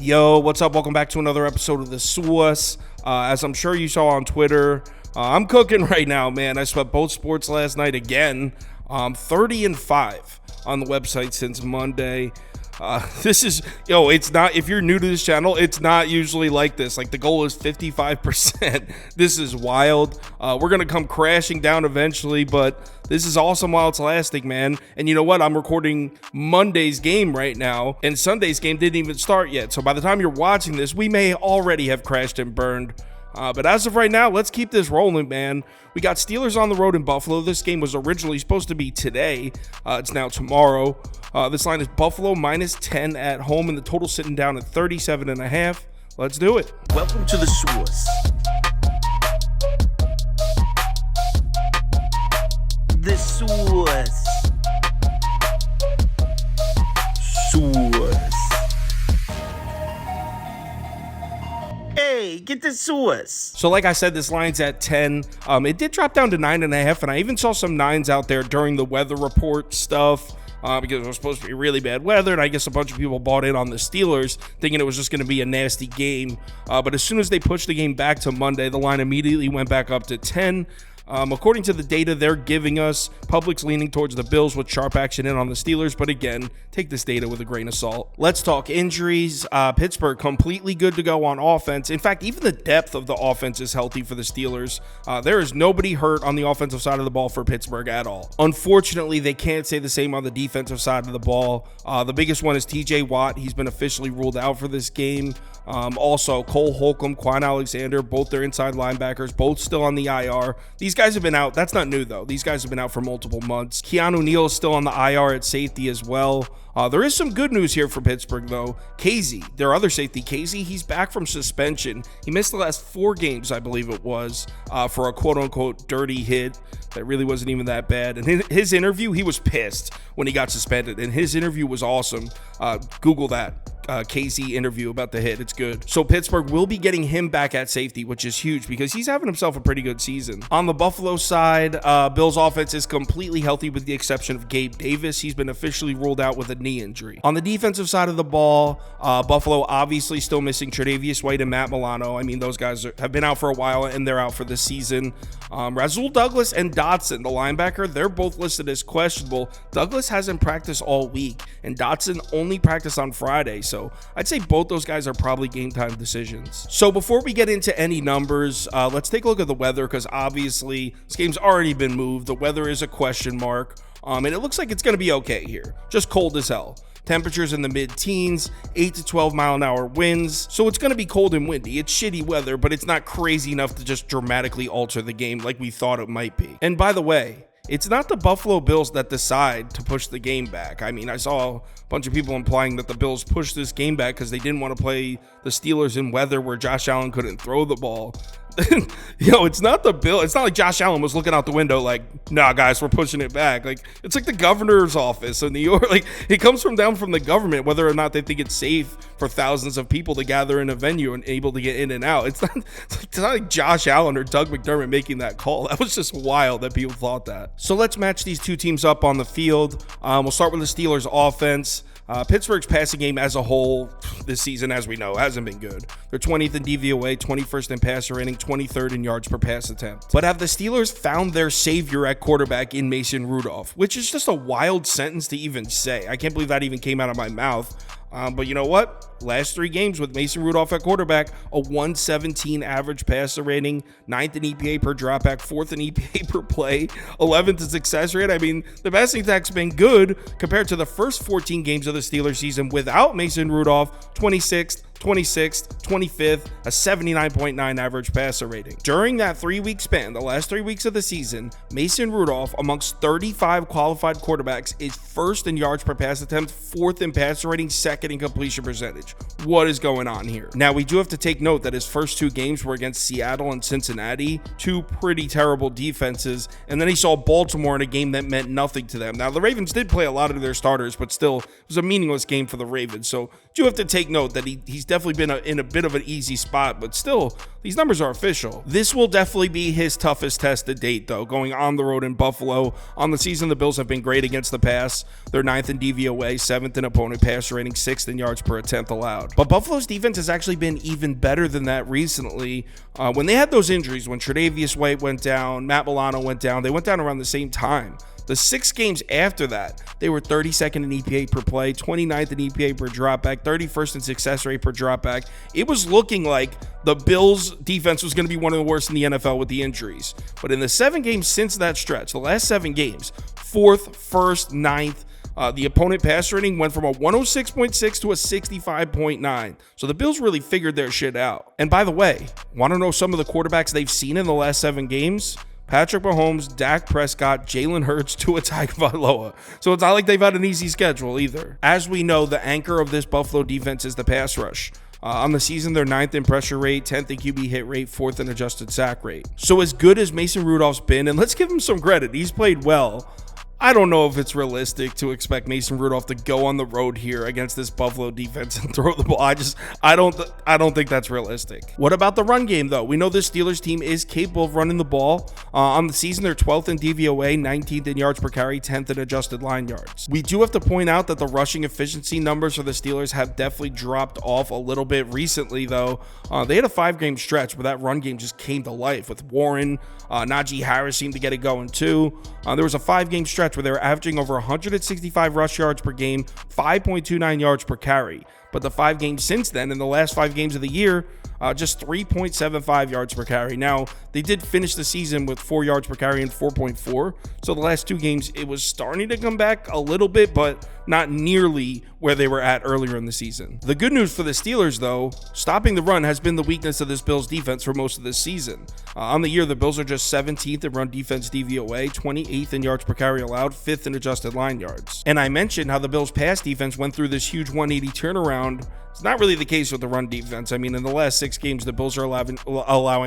Yo, what's up? Welcome back to another episode of The Sauce. As I'm sure you saw on Twitter, I'm cooking right now, man. I swept both sports last night again. 30-5 on the website since Monday. It's not, if you're new to this channel, it's not usually like this. Like, the goal is 55%. This is wild. We're going to come crashing down eventually, but this is awesome while it's lasting, man. And you know what? I'm recording Monday's game right now, and Sunday's game didn't even start yet. So by the time you're watching this, we may already have crashed and burned. But as of right now, let's keep this rolling, man. We got Steelers on the road in Buffalo. This game was originally supposed to be today. It's now tomorrow. This line is Buffalo -10 at home, and the total sitting down at 37.5. Let's do it. Welcome to the Sauce. The Sauce. Sauce. Hey, get the sauce. So like I said, this line's at 10. It did drop down to 9.5, and I even saw some 9s out there during the weather report stuff. Because it was supposed to be really bad weather, and I guess a bunch of people bought in on the Steelers, thinking it was just going to be a nasty game. But as soon as they pushed the game back to Monday, the line immediately went back up to 10. According to the data they're giving us, public's leaning towards the Bills with sharp action in on the Steelers, but again, take this data with a grain of salt. Let's talk injuries. Pittsburgh completely good to go on offense. In fact, even the depth of the offense is healthy for the Steelers. There is nobody hurt on the offensive side of the ball for Pittsburgh at all. Unfortunately, they can't say the same on the defensive side of the ball. The biggest one is TJ Watt. He's been officially ruled out for this game. Also, Cole Holcomb, Quan Alexander, both their inside linebackers, both still on the IR. These guys have been out. That's not new, though. These guys have been out for multiple months. Keanu Neal is still on the IR at safety as well. There is some good news here for Pittsburgh, though. Casey, their other safety, Casey, he's back from suspension. He missed the last 4 games, I believe it was, for a quote-unquote dirty hit that really wasn't even that bad. And his interview, he was pissed when he got suspended, and his interview was awesome. Google that. Casey interview about the hit. It's good. So Pittsburgh will be getting him back at safety, which is huge because he's having himself a pretty good season. On the Buffalo side, Bills offense is completely healthy with the exception of Gabe Davis. He's been officially ruled out with a knee injury. On the defensive side of the ball, Buffalo obviously still missing Tre'Davious White and Matt Milano. I mean, those guys have been out for a while and they're out for this season. Rasul Douglas and Dotson, the linebacker, they're both listed as questionable. Douglas hasn't practiced all week and Dotson only practiced on Friday. So I'd say both those guys are probably game time decisions. So before we get into any numbers, let's take a look at the weather because obviously this game's already been moved. The weather is a question mark, and it looks like it's going to be okay here. Just cold as hell. Temperatures in the mid-teens, 8 to 12 mile-an-hour winds. So it's going to be cold and windy. It's shitty weather, but it's not crazy enough to just dramatically alter the game like we thought it might be. And by the way, it's not the Buffalo Bills that decide to push the game back. I mean, I saw a bunch of people implying that the Bills pushed this game back because they didn't want to play the Steelers in weather where Josh Allen couldn't throw the ball. It's not the Bill. It's not like Josh Allen was looking out the window like, nah, guys, we're pushing it back. Like, it's like the governor's office in New York. Like, it comes down from the government, whether or not they think it's safe for thousands of people to gather in a venue and able to get in and out. It's not like Josh Allen or Doug McDermott making that call. That was just wild that people thought that. So let's match these two teams up on the field. We'll start with the Steelers offense. Pittsburgh's passing game as a whole this season, as we know, hasn't been good. They're 20th in DVOA, 21st in passer rating, 23rd in yards per pass attempt. But have the Steelers found their savior at quarterback in Mason Rudolph? Which is just a wild sentence to even say. I can't believe that even came out of my mouth. But you know what? Last 3 games with Mason Rudolph at quarterback, a 117 average passer rating, 9th in EPA per dropback, 4th in EPA per play, 11th in success rate. I mean, the passing attack's been good compared to the first 14 games of the Steelers season without Mason Rudolph, 26th, 26th, 25th, a 79.9 average passer rating. During that 3-week span, the last 3 weeks of the season, Mason Rudolph, amongst 35 qualified quarterbacks, is 1st in yards per pass attempt, 4th in passer rating, 2nd in completion percentage. What is going on here? Now, we do have to take note that his first 2 games were against Seattle and Cincinnati, 2 pretty terrible defenses, and then he saw Baltimore in a game that meant nothing to them. Now, the Ravens did play a lot of their starters, but still, it was a meaningless game for the Ravens, so do have to take note that he's definitely been in a bit of an easy spot, but still, these numbers are official. This will definitely be his toughest test to date, though, going on the road in Buffalo. On the season, the Bills have been great against the pass. They're 9th in DVOA, 7th in opponent passer rating, 6th in yards per attempt allowed. But Buffalo's defense has actually been even better than that recently. When they had those injuries, when Tre'Davious White went down, Matt Milano went down, they went down around the same time. The 6 games after that, they were 32nd in EPA per play, 29th in EPA per dropback, 31st in success rate per dropback. It was looking like the Bills' defense was going to be one of the worst in the NFL with the injuries. But in the 7 games since that stretch, the last 7 games, 4th, 1st, 9th, the opponent pass rating went from a 106.6 to a 65.9. So the Bills really figured their shit out. And by the way, want to know some of the quarterbacks they've seen in the last 7 games? Patrick Mahomes, Dak Prescott, Jalen Hurts, Tua Tagovailoa. So it's not like they've had an easy schedule either. As we know, the anchor of this Buffalo defense is the pass rush. On the season, they're 9th in pressure rate, 10th in QB hit rate, 4th in adjusted sack rate. So as good as Mason Rudolph's been, and let's give him some credit, he's played well. I don't know if it's realistic to expect Mason Rudolph to go on the road here against this Buffalo defense and throw the ball. I don't think that's realistic. What about the run game, though? We know this Steelers team is capable of running the ball. On the season, they're 12th in DVOA, 19th in yards per carry, 10th in adjusted line yards. We do have to point out that the rushing efficiency numbers for the Steelers have definitely dropped off a little bit recently, though. They had a 5-game stretch where that run game just came to life with Warren. Najee Harris seemed to get it going, too. There was a 5-game stretch where they were averaging over 165 rush yards per game, 5.29 yards per carry. But the 5 games since then, in the last 5 games of the year, just 3.75 yards per carry. Now, they did finish the season with 4 yards per carry and 4.4. So the last 2 games, it was starting to come back a little bit, but not nearly where they were at earlier in the season. The good news for the Steelers, though, stopping the run has been the weakness of this Bills defense for most of this season. On the year, the Bills are just 17th in run defense DVOA, 28th in yards per carry allowed, 5th in adjusted line yards. And I mentioned how the Bills pass defense went through this huge 180 turnaround. It's not really the case with the run defense. I mean, in the last 6 games, the Bills are allowing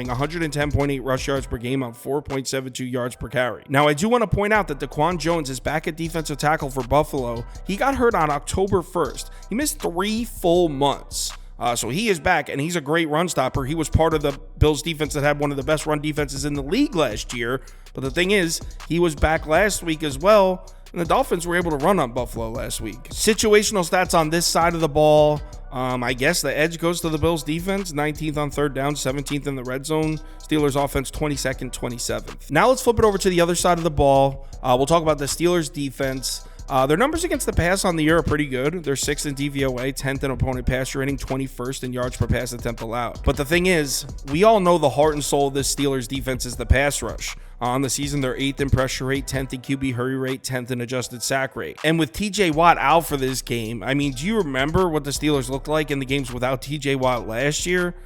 110.8 rush yards per game on 4.72 yards per carry. Now, I do want to point out that Daquan Jones is back at defensive tackle for Buffalo. He got hurt on October 1st. He missed 3 full months. So he is back, and he's a great run stopper. He was part of the Bills defense that had one of the best run defenses in the league last year. But the thing is, he was back last week as well, and the Dolphins were able to run on Buffalo last week. Situational stats on this side of the ball. I guess the edge goes to the Bills defense, 19th on third down, 17th in the red zone. Steelers offense, 22nd, 27th. Now let's flip it over to the other side of the ball. We'll talk about the Steelers defense. Their numbers against the pass on the year are pretty good. They're 6th in DVOA, 10th in opponent passer rating, 21st in yards per pass attempt allowed. But the thing is, we all know the heart and soul of this Steelers defense is the pass rush. On the season, they're 8th in pressure rate, 10th in QB hurry rate, 10th in adjusted sack rate. And with TJ Watt out for this game, I mean, do you remember what the Steelers looked like in the games without TJ Watt last year?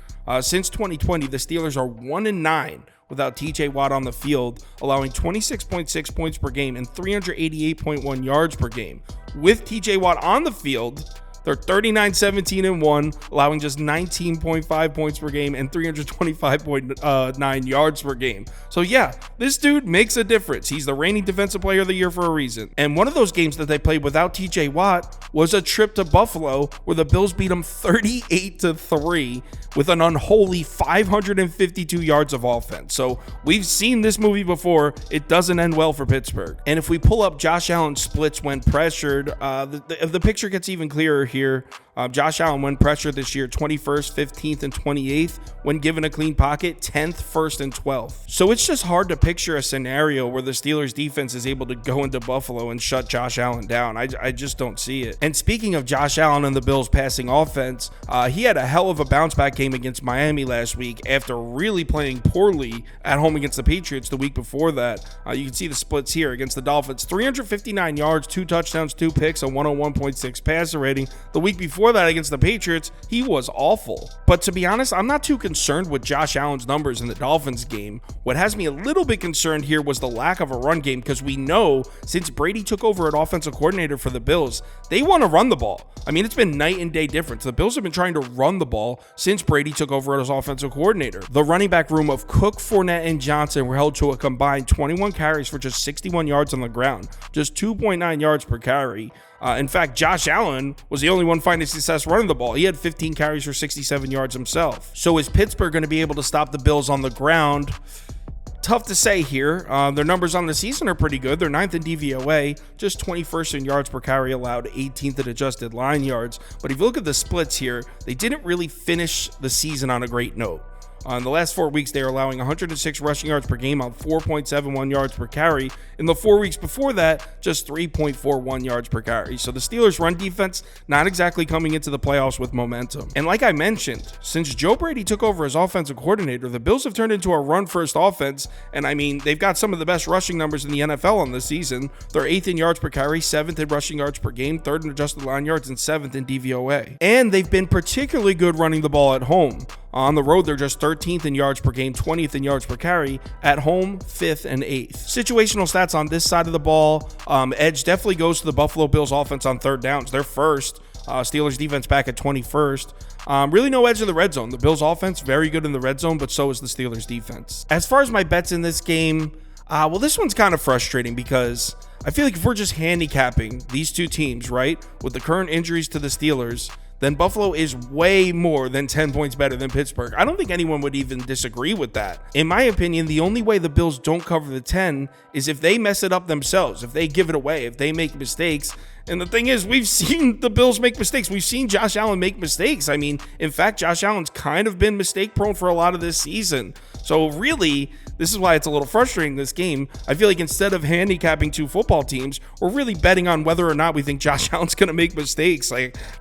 Since 2020, the Steelers are 1-9 without TJ Watt on the field, allowing 26.6 points per game and 388.1 yards per game. With TJ Watt on the field, they're 39-17-1, allowing just 19.5 points per game and 325.9 yards per game. So yeah, this dude makes a difference. He's the reigning defensive player of the year for a reason. And one of those games that they played without TJ Watt was a trip to Buffalo where the Bills beat them 38-3 with an unholy 552 yards of offense. So we've seen this movie before. It doesn't end well for Pittsburgh. And if we pull up Josh Allen's splits when pressured, the picture gets even clearer here. Josh Allen, when pressured this year, 21st, 15th, and 28th. When given a clean pocket, 10th, 1st, and 12th. So it's just hard to picture a scenario where the Steelers defense is able to go into Buffalo and shut Josh Allen down. I just don't see it. And speaking of Josh Allen and the Bills passing offense, he had a hell of a bounce back game against Miami last week after really playing poorly at home against the Patriots the week before that. You can see the splits here against the Dolphins. 359 yards, 2 touchdowns, 2 picks, a 101.6 passer rating. The week before that against the Patriots, he was awful. But to be honest, I'm not too concerned with Josh Allen's numbers in the Dolphins game. What has me a little bit concerned here was the lack of a run game, because we know since Brady took over at offensive coordinator for the Bills, they want to run the ball. I mean, it's been night and day difference. The Bills have been trying to run the ball since Brady took over as offensive coordinator. The running back room of Cook, Fournette, and Johnson were held to a combined 21 carries for just 61 yards on the ground, just 2.9 yards per carry. In fact, Josh Allen was the only one finding success running the ball. He had 15 carries for 67 yards himself. So is Pittsburgh going to be able to stop the Bills on the ground? Tough to say here. Their numbers on the season are pretty good. They're 9th in DVOA, just 21st in yards per carry allowed, 18th in adjusted line yards. But if you look at the splits here, they didn't really finish the season on a great note. In the last 4 weeks, they are allowing 106 rushing yards per game on 4.71 yards per carry. In the 4 weeks before that, just 3.41 yards per carry. So the Steelers' run defense not exactly coming into the playoffs with momentum. And like I mentioned, since Joe Brady took over as offensive coordinator, the Bills have turned into a run-first offense. And I mean, they've got some of the best rushing numbers in the NFL on this season. They're 8th in yards per carry, 7th in rushing yards per game, 3rd in adjusted line yards, and 7th in DVOA. And they've been particularly good running the ball at home. On the road, they're just 13th in yards per game, 20th in yards per carry. At home, 5th and 8th. Situational stats on this side of the ball. Edge definitely goes to the Buffalo Bills offense on third downs. They're first. Steelers defense back at 21st. Really no edge in the red zone. The Bills offense, very good in the red zone, but so is the Steelers defense. As far as my bets in this game, well, this one's kind of frustrating because I feel like if we're just handicapping these two teams, right, with the current injuries to the Steelers, then Buffalo is way more than 10 points better than Pittsburgh. I don't think anyone would even disagree with that. In my opinion, the only way the Bills don't cover the 10 is if they mess it up themselves, if they give it away, if they make mistakes. And the thing is, we've seen the Bills make mistakes. We've seen Josh Allen make mistakes. I mean, in fact, Josh Allen's kind of been mistake prone for a lot of this season. So really, this is why it's a little frustrating, this game. I feel like instead of handicapping two football teams, we're really betting on whether or not we think Josh Allen's going to make mistakes.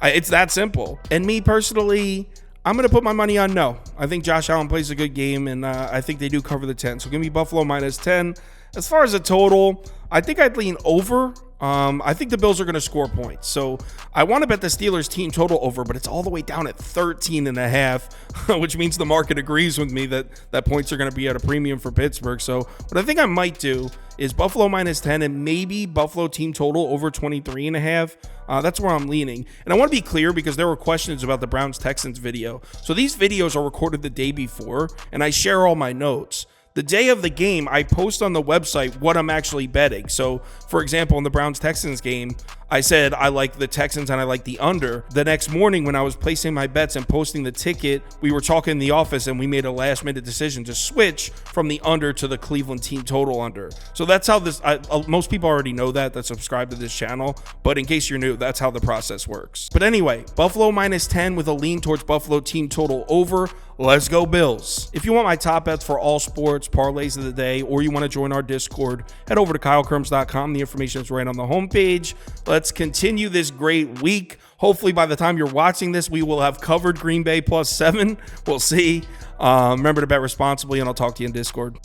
It's that simple. And me personally, I'm going to put my money on no. I think Josh Allen plays a good game, and I think they do cover the 10. So give me Buffalo minus 10. As far as a total, I think I'd lean over. I think the Bills are going to score points. So I want to bet the Steelers team total over, but it's all the way down at 13.5, which means the market agrees with me that points are going to be at a premium for Pittsburgh. So what I think I might do is Buffalo minus 10 and maybe Buffalo team total over 23.5. That's where I'm leaning. And I want to be clear because there were questions about the Browns-Texans video. So these videos are recorded the day before, and I share all my notes. The day of the game, I post on the website what I'm actually betting. So, for example, in the Browns-Texans game, I said I like the Texans and I like the under. The next morning when I was placing my bets and posting the ticket, we were talking in the office and we made a last-minute decision to switch from the under to the Cleveland team total under. So that's how this, most people already know that subscribe to this channel, but in case you're new, that's how the process works. But anyway, Buffalo minus 10 with a lean towards Buffalo team total over. Let's go Bills. If you want my top bets for all sports, parlays of the day, or you want to join our Discord, head over to KyleKirms.com. The information is right on the homepage. Let's continue this great week. Hopefully by the time you're watching this, we will have covered Green Bay +7. We'll see. Remember to bet responsibly, and I'll talk to you in Discord.